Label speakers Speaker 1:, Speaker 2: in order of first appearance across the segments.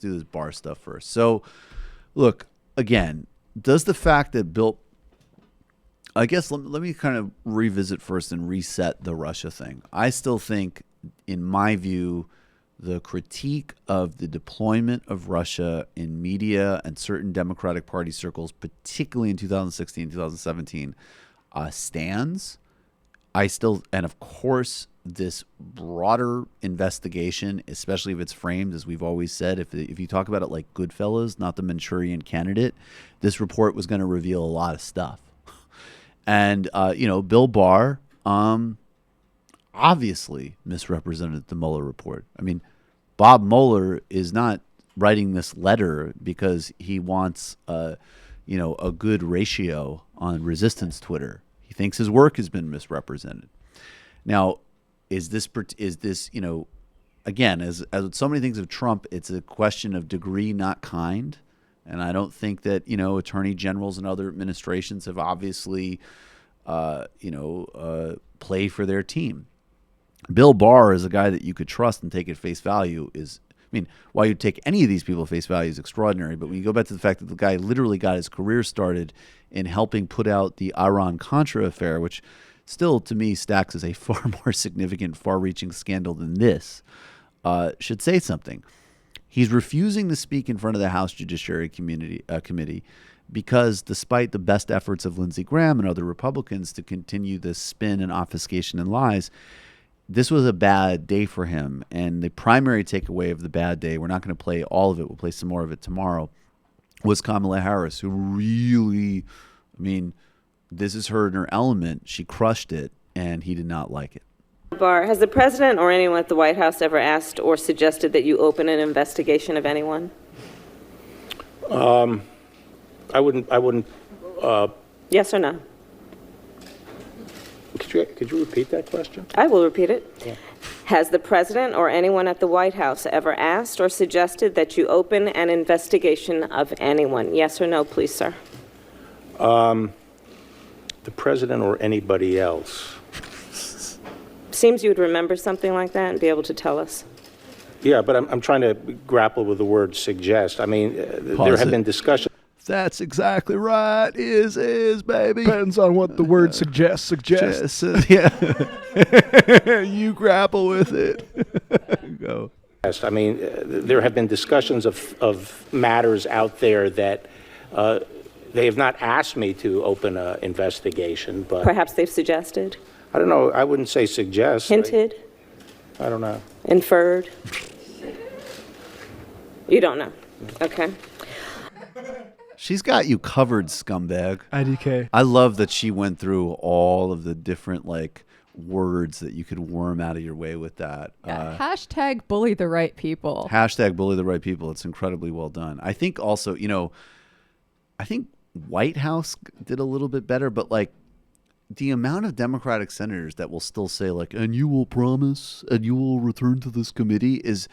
Speaker 1: do this Barr stuff first. So, look, again, does the fact that Bill, I guess let me kind of revisit first and reset the Russia thing. I still think, in my view, the critique of the deployment of Russia in media and certain Democratic Party circles, particularly in 2016, 2017, stands. And of course, this broader investigation, especially if it's framed, as we've always said, if you talk about it like Goodfellas, not the Manchurian Candidate, this report was going to reveal a lot of stuff. And, Bill Barr obviously misrepresented the Mueller report. I mean, Bob Mueller is not writing this letter because he wants, a good ratio on resistance Twitter. He thinks his work has been misrepresented. Now, is this, again, as with so many things of Trump, it's a question of degree, not kind. And I don't think that, attorney generals and other administrations have obviously, play for their team. Bill Barr is a guy that you could trust and take at face value. Why you'd take any of these people at face value is extraordinary. But when you go back to the fact that the guy literally got his career started in helping put out the Iran-Contra affair, which still, to me, stacks as a far more significant, far-reaching scandal than this, should say something. He's refusing to speak in front of the House Judiciary Committee because, despite the best efforts of Lindsey Graham and other Republicans to continue this spin and obfuscation and lies, this was a bad day for him. And the primary takeaway of the bad day, we're not going to play all of it, we'll play some more of it tomorrow, was Kamala Harris, who really, this is her in her element. She crushed it, and he did not like it.
Speaker 2: Barr, has the president or anyone at the White House ever asked or suggested that you open an investigation of anyone?
Speaker 3: I wouldn't.
Speaker 2: Yes or no?
Speaker 3: Could you repeat that question?
Speaker 2: I will repeat it.
Speaker 3: Yeah.
Speaker 2: Has the president or anyone at the White House ever asked or suggested that you open an investigation of anyone? Yes or no, please, sir?
Speaker 3: The president or anybody else?
Speaker 2: Seems you would remember something like that and be able to tell us.
Speaker 3: Yeah, but I'm trying to grapple with the word suggest. There have been discussions.
Speaker 1: That's exactly right. Is, baby.
Speaker 4: Depends on what the word suggests.
Speaker 1: Yeah. You grapple with it. Go.
Speaker 3: There have been discussions of matters out there that they have not asked me to open an investigation, but
Speaker 2: Perhaps they've suggested?
Speaker 3: I don't know. I wouldn't say suggest.
Speaker 2: Hinted?
Speaker 3: I don't know.
Speaker 2: Inferred? You don't know. Okay.
Speaker 1: She's got you covered, scumbag.
Speaker 4: IDK.
Speaker 1: I love that she went through all of the different words that you could worm out of your way with that.
Speaker 5: Hashtag bully the right people.
Speaker 1: Hashtag bully the right people. It's incredibly well done. I think also, I think White House did a little bit better, but the amount of Democratic senators that will still say and you will promise and you will return to this committee is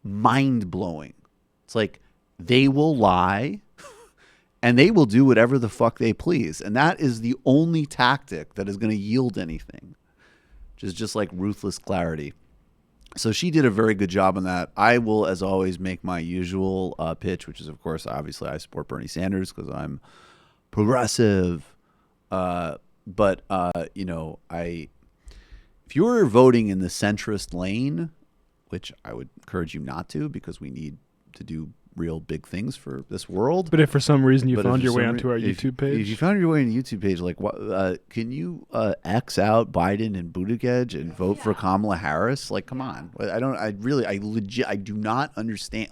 Speaker 1: mind blowing. It's they will lie. And they will do whatever the fuck they please. And that is the only tactic that is going to yield anything, which is just ruthless clarity. So she did a very good job on that. I will, as always, make my usual pitch, which is, of course, obviously I support Bernie Sanders because I'm progressive. If you're voting in the centrist lane, which I would encourage you not to because we need to do real big things for this world.
Speaker 4: But if for some reason you found your way onto our YouTube page.
Speaker 1: If you found your way on the YouTube page, can you X out Biden and Buttigieg and vote for Kamala Harris? Come on. I do not understand.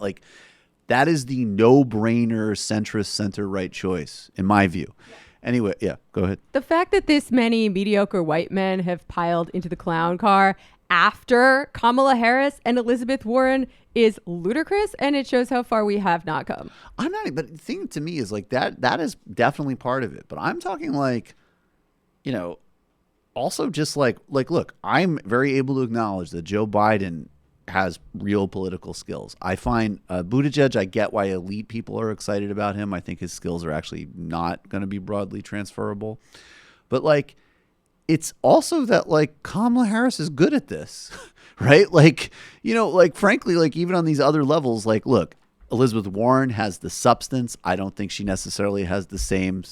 Speaker 1: That is the no-brainer centrist center-right choice, in my view. Anyway, yeah, go ahead.
Speaker 5: The fact that this many mediocre white men have piled into the clown car after Kamala Harris and Elizabeth Warren is ludicrous, and it shows how far we have not come.
Speaker 1: But the thing to me is that is definitely part of it. But I'm talking also just look, I'm very able to acknowledge that Joe Biden has real political skills. I find Buttigieg, I get why elite people are excited about him. I think his skills are actually not going to be broadly transferable. But it's also that Kamala Harris is good at this, right? Frankly, even on these other levels, look, Elizabeth Warren has the substance. I don't think she necessarily has the same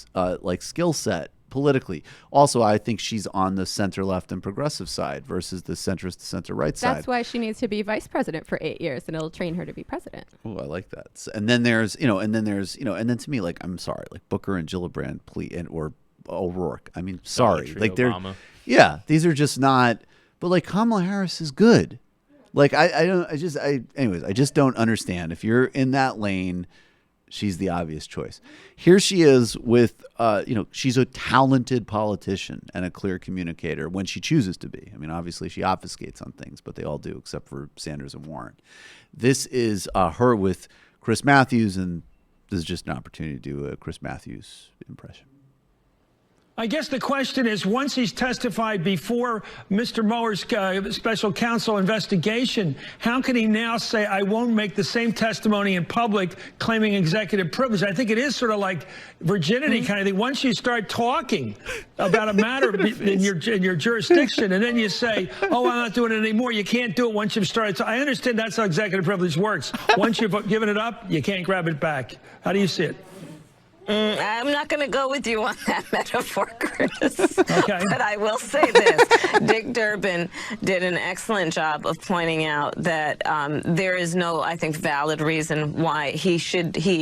Speaker 1: skill set politically. Also, I think she's on the center left and progressive side versus the centrist to center right side.
Speaker 5: That's why she needs to be vice president for 8 years, and it'll train her to be president.
Speaker 1: Oh, I like that. And then there's and then to me, like, I'm sorry, like Booker and Gillibrand, or O'Rourke. I mean, sorry, like
Speaker 6: Obama.
Speaker 1: these are just not. But like Kamala Harris is good. Like I just don't understand. If you're in that lane, she's the obvious choice. Here she is with, she's a talented politician and a clear communicator when she chooses to be. I mean, obviously she obfuscates on things, but they all do except for Sanders and Warren. This is her with Chris Matthews, and this is just an opportunity to do a Chris Matthews impression.
Speaker 7: I guess the question is, once he's testified before Mr. Mueller's special counsel investigation, how can he now say, I won't make the same testimony in public claiming executive privilege? I think it is sort of like virginity kind of thing. Once you start talking about a matter in your jurisdiction, and then you say, oh, I'm not doing it anymore, you can't do it once you've started. So I understand that's how executive privilege works. Once you've given it up, you can't grab it back. How do you see it?
Speaker 2: I'm not going to go with you on that metaphor, Curtis.
Speaker 7: Okay.
Speaker 2: But I will say this. Dick Durbin did an excellent job of pointing out that there is no, I think, valid reason why he,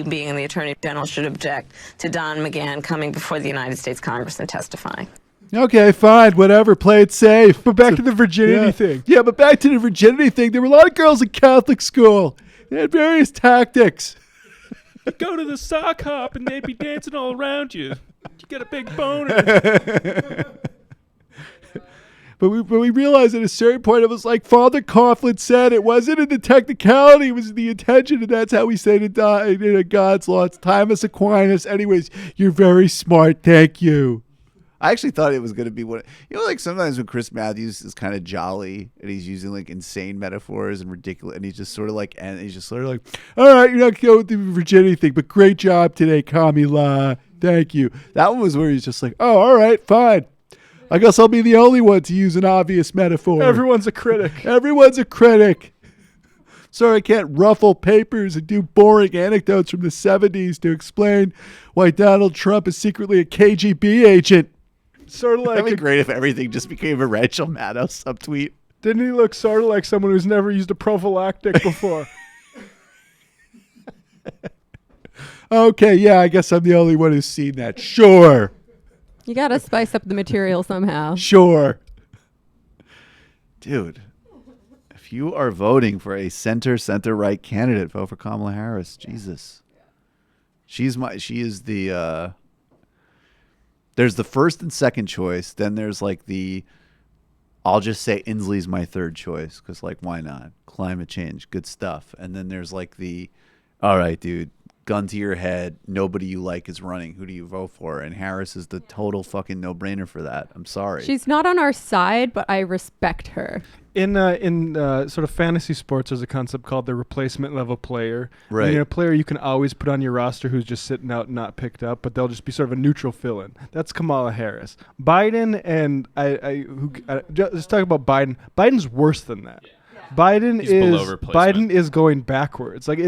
Speaker 2: being the Attorney General, should object to Don McGahn coming before the United States Congress and testifying.
Speaker 4: Okay, fine, whatever, play it safe. But back to the virginity thing. Yeah, but back to the virginity thing. There were a lot of girls in Catholic school. They had various tactics.
Speaker 6: You go to the sock hop and they'd be dancing all around you. You get a big boner.
Speaker 4: But we realized at a certain point, it was like Father Coughlin said, it wasn't in the technicality, it was in the intention, and that's how we say it in God's law. It's Thomas Aquinas. Anyways, you're very smart. Thank you.
Speaker 1: I actually thought it was going to be like sometimes when Chris Matthews is kind of jolly and he's using like insane metaphors and ridiculous, and he's just sort of like, all right, you're not going with the virginity thing, but great job today, Kamala. Thank you. That one was where he's just like, oh, all right, fine. I guess I'll be the only one to use an obvious metaphor.
Speaker 4: Everyone's a critic.
Speaker 1: Everyone's a critic. Sorry, I can't ruffle papers and do boring anecdotes from the 70s to explain why Donald Trump is secretly a KGB agent.
Speaker 4: Sort of like
Speaker 1: That'd be great if everything just became a Rachel Maddow subtweet.
Speaker 4: Didn't he look sort of like someone who's never used a prophylactic before?
Speaker 1: Okay, yeah, I guess I'm the only one who's seen that. Sure.
Speaker 5: You got to spice up the material somehow.
Speaker 1: Sure. Dude, if you are voting for a center-right candidate, vote for Kamala Harris. Jesus. She is the... There's the first and second choice. Then there's like I'll just say Inslee's my third choice because, like, why not? Climate change, good stuff. And then there's like all right, dude, gun to your head. Nobody you like is running. Who do you vote for? And Harris is the total fucking no-brainer for that. I'm sorry.
Speaker 5: She's not on our side, but I respect her.
Speaker 4: In sort of fantasy sports, there's a concept called the replacement level player.
Speaker 1: Right.
Speaker 4: And, a player you can always put on your roster who's just sitting out and not picked up, but they'll just be sort of a neutral fill-in. That's Kamala Harris. Biden and let's talk about Biden. Biden's worse than that. Yeah. Biden is going backwards. Like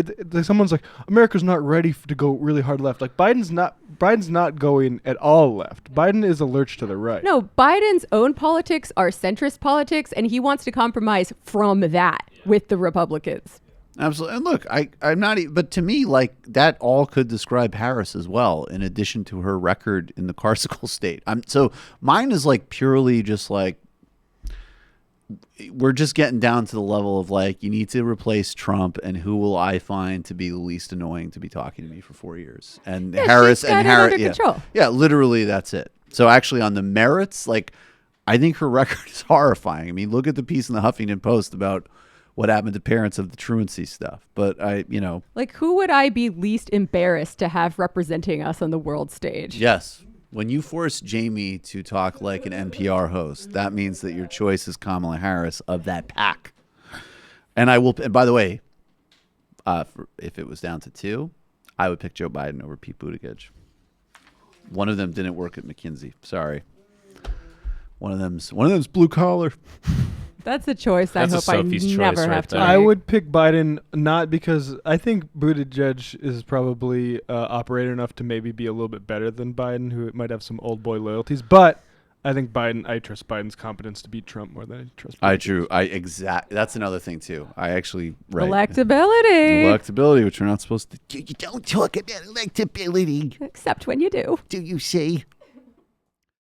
Speaker 4: someone's like, America's not ready to go really hard left. Like Biden's not going at all left. Biden is a lurch to the right.
Speaker 5: No, Biden's own politics are centrist politics, and he wants to compromise from that with the Republicans.
Speaker 1: Absolutely. And look, I'm not, but to me, like, that all could describe Harris as well, in addition to her record in the carceral state. So mine is like purely just like, we're just getting down to the level of like, you need to replace Trump, and who will I find to be the least annoying to be talking to me for 4 years? And
Speaker 5: yeah,
Speaker 1: Harris
Speaker 5: under control.
Speaker 1: Yeah, literally that's it. So actually on the merits, like, I think her record is horrifying. I mean, look at the piece in the Huffington Post about what happened to parents of the truancy stuff. But
Speaker 5: like, who would I be least embarrassed to have representing us on the world stage?
Speaker 1: Yes. When you force Jamie to talk like an NPR host, that means that your choice is Kamala Harris of that pack. And and by the way, if it was down to 2, I would pick Joe Biden over Pete Buttigieg. One of them didn't work at McKinsey. Sorry. One of them's blue collar.
Speaker 5: That's a choice I
Speaker 6: That's a
Speaker 5: hope I
Speaker 6: Sophie's choice
Speaker 5: never
Speaker 6: right
Speaker 5: have to
Speaker 6: there.
Speaker 4: I
Speaker 5: make.
Speaker 4: would pick Biden not because I think Buttigieg is probably operator enough to maybe be a little bit better than Biden, who might have some old boy loyalties. But I think I trust Biden's competence to beat Trump more than I trust Buttigieg.
Speaker 1: That's another thing too. I actually right.
Speaker 5: Electability.
Speaker 1: Electability, which we're not supposed to.
Speaker 8: You don't talk about electability,
Speaker 5: Except when you do.
Speaker 8: do you say?